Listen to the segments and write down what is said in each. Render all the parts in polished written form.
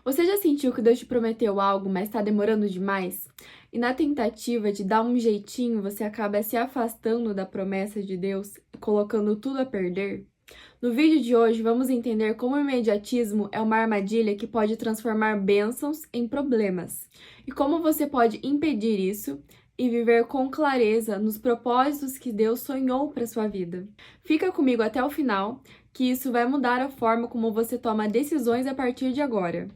Você já sentiu que Deus te prometeu algo, mas está demorando demais? E na tentativa de dar um jeitinho, você acaba se afastando da promessa de Deus e colocando tudo a perder? No vídeo de hoje, vamos entender como o imediatismo é uma armadilha que pode transformar bênçãos em problemas e como você pode impedir isso e viver com clareza nos propósitos que Deus sonhou para sua vida. Fica comigo até o final, que isso vai mudar a forma como você toma decisões a partir de agora.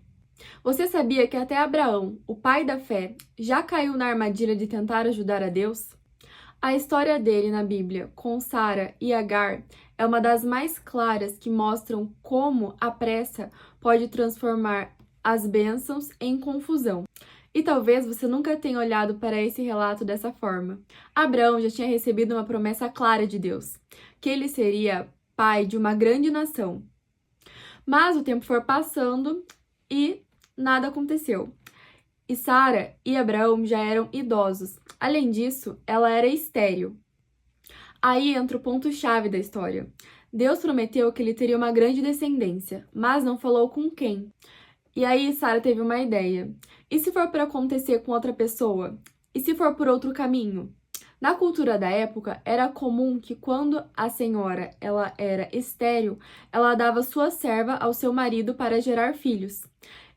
Você sabia que até Abraão, o pai da fé, já caiu na armadilha de tentar ajudar a Deus? A história dele na Bíblia, com Sara e Agar, é uma das mais claras que mostram como a pressa pode transformar as bênçãos em confusão. E talvez você nunca tenha olhado para esse relato dessa forma. Abraão já tinha recebido uma promessa clara de Deus, que ele seria pai de uma grande nação. Mas o tempo foi passando e nada aconteceu. E Sara e Abraão já eram idosos. Além disso, ela era estéril. Aí entra o ponto-chave da história. Deus prometeu que ele teria uma grande descendência, mas não falou com quem. E aí Sara teve uma ideia. E se for para acontecer com outra pessoa? E se for por outro caminho? Na cultura da época, era comum que quando a senhora ela era estéril, ela dava sua serva ao seu marido para gerar filhos.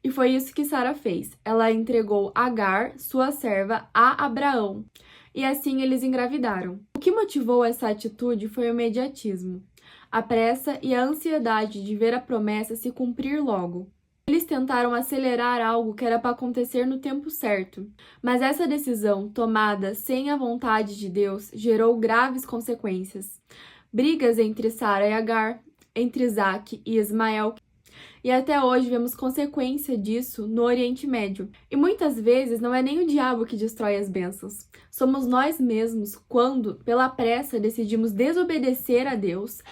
E foi isso que Sara fez. Ela entregou Agar, sua serva, a Abraão. E assim eles engravidaram. O que motivou essa atitude foi o imediatismo, a pressa e a ansiedade de ver a promessa se cumprir logo. Eles tentaram acelerar algo que era para acontecer no tempo certo, mas essa decisão, tomada sem a vontade de Deus, gerou graves consequências. Brigas entre Sara e Agar, entre Isaac e Ismael, e até hoje vemos consequência disso no Oriente Médio. E muitas vezes não é nem o diabo que destrói as bênçãos. Somos nós mesmos quando, pela pressa, decidimos desobedecer a Deus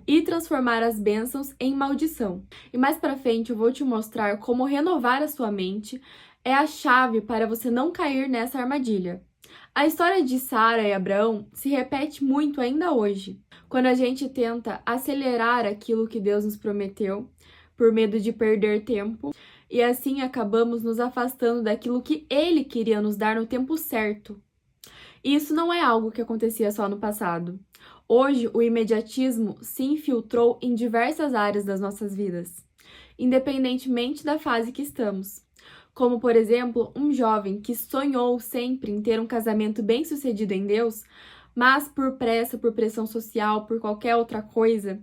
e transformar as bênçãos em maldição. E mais pra frente eu vou te mostrar como renovar a sua mente é a chave para você não cair nessa armadilha. A história de Sara e Abraão se repete muito ainda hoje, quando a gente tenta acelerar aquilo que Deus nos prometeu, por medo de perder tempo, e assim acabamos nos afastando daquilo que Ele queria nos dar no tempo certo. E isso não é algo que acontecia só no passado. Hoje, o imediatismo se infiltrou em diversas áreas das nossas vidas, independentemente da fase que estamos. Como, por exemplo, um jovem que sonhou sempre em ter um casamento bem-sucedido em Deus, mas por pressa, por pressão social, por qualquer outra coisa,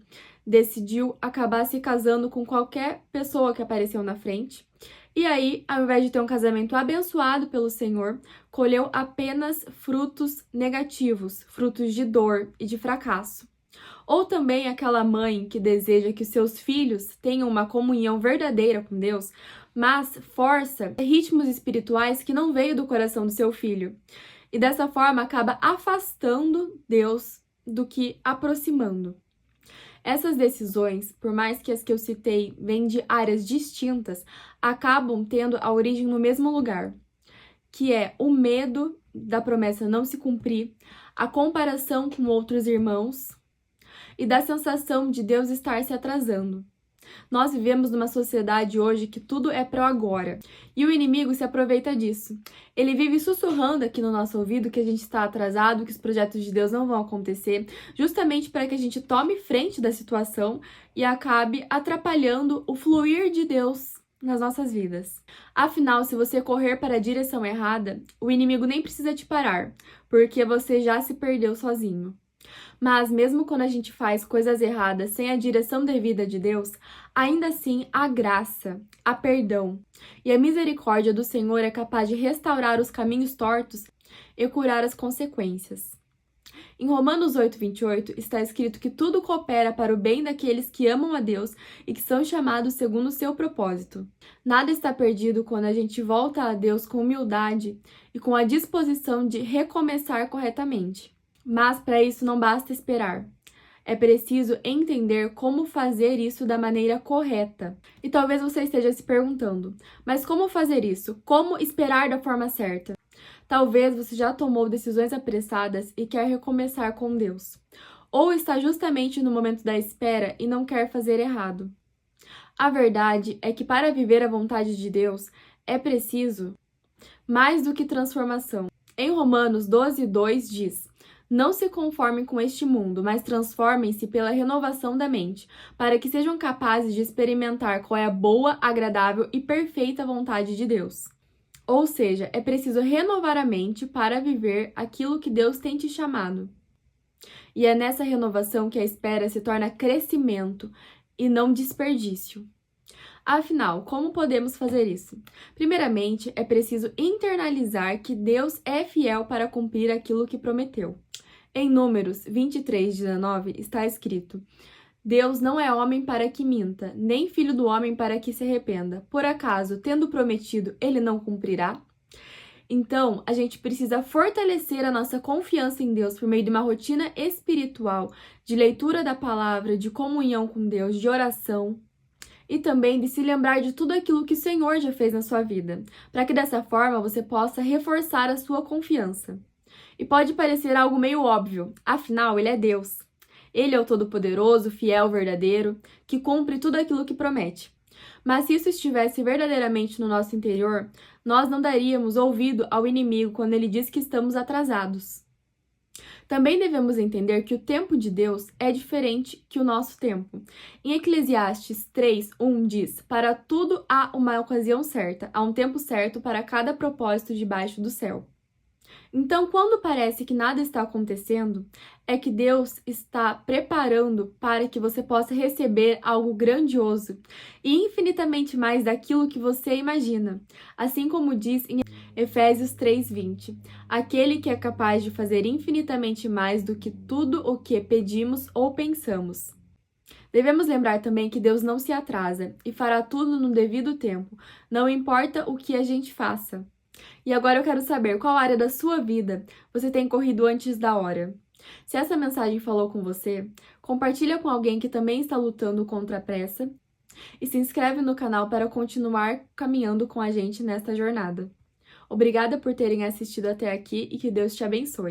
decidiu acabar se casando com qualquer pessoa que apareceu na frente. E aí, ao invés de ter um casamento abençoado pelo Senhor, colheu apenas frutos negativos, frutos de dor e de fracasso. Ou também aquela mãe que deseja que seus filhos tenham uma comunhão verdadeira com Deus, mas força ritmos espirituais que não veio do coração do seu filho. E dessa forma acaba afastando Deus do que aproximando. Essas decisões, por mais que as que eu citei vêm de áreas distintas, acabam tendo a origem no mesmo lugar, que é o medo da promessa não se cumprir, a comparação com outros irmãos e da sensação de Deus estar se atrasando. Nós vivemos numa sociedade hoje que tudo é pro agora, e o inimigo se aproveita disso. Ele vive sussurrando aqui no nosso ouvido que a gente está atrasado, que os projetos de Deus não vão acontecer, justamente para que a gente tome frente da situação e acabe atrapalhando o fluir de Deus nas nossas vidas. Afinal, se você correr para a direção errada, o inimigo nem precisa te parar, porque você já se perdeu sozinho. Mas mesmo quando a gente faz coisas erradas sem a direção devida de Deus, ainda assim há graça, há perdão. E a misericórdia do Senhor é capaz de restaurar os caminhos tortos e curar as consequências. Em Romanos 8:28 está escrito que tudo coopera para o bem daqueles que amam a Deus e que são chamados segundo o seu propósito. Nada está perdido quando a gente volta a Deus com humildade e com a disposição de recomeçar corretamente. Mas para isso não basta esperar. É preciso entender como fazer isso da maneira correta. E talvez você esteja se perguntando, mas como fazer isso? Como esperar da forma certa? Talvez você já tomou decisões apressadas e quer recomeçar com Deus. Ou está justamente no momento da espera e não quer fazer errado. A verdade é que para viver a vontade de Deus é preciso mais do que transformação. Em Romanos 12:2 diz: Não se conformem com este mundo, mas transformem-se pela renovação da mente, para que sejam capazes de experimentar qual é a boa, agradável e perfeita vontade de Deus. Ou seja, é preciso renovar a mente para viver aquilo que Deus tem te chamado. E é nessa renovação que a espera se torna crescimento e não desperdício. Afinal, como podemos fazer isso? Primeiramente, é preciso internalizar que Deus é fiel para cumprir aquilo que prometeu. Em Números 23:19 está escrito: Deus não é homem para que minta, nem filho do homem para que se arrependa. Por acaso, tendo prometido, ele não cumprirá? Então, a gente precisa fortalecer a nossa confiança em Deus por meio de uma rotina espiritual, de leitura da palavra, de comunhão com Deus, de oração e também de se lembrar de tudo aquilo que o Senhor já fez na sua vida, para que dessa forma você possa reforçar a sua confiança. E pode parecer algo meio óbvio, afinal, Ele é Deus. Ele é o Todo-Poderoso, fiel, verdadeiro, que cumpre tudo aquilo que promete. Mas se isso estivesse verdadeiramente no nosso interior, nós não daríamos ouvido ao inimigo quando ele diz que estamos atrasados. Também devemos entender que o tempo de Deus é diferente que o nosso tempo. Em Eclesiastes 3:1 diz: Para tudo há uma ocasião certa, há um tempo certo para cada propósito debaixo do céu. Então, quando parece que nada está acontecendo, é que Deus está preparando para que você possa receber algo grandioso e infinitamente mais daquilo que você imagina. Assim como diz em Efésios 3:20, aquele que é capaz de fazer infinitamente mais do que tudo o que pedimos ou pensamos. Devemos lembrar também que Deus não se atrasa e fará tudo no devido tempo, não importa o que a gente faça. E agora eu quero saber qual área da sua vida você tem corrido antes da hora. Se essa mensagem falou com você, compartilha com alguém que também está lutando contra a pressa e se inscreve no canal para continuar caminhando com a gente nesta jornada. Obrigada por terem assistido até aqui e que Deus te abençoe.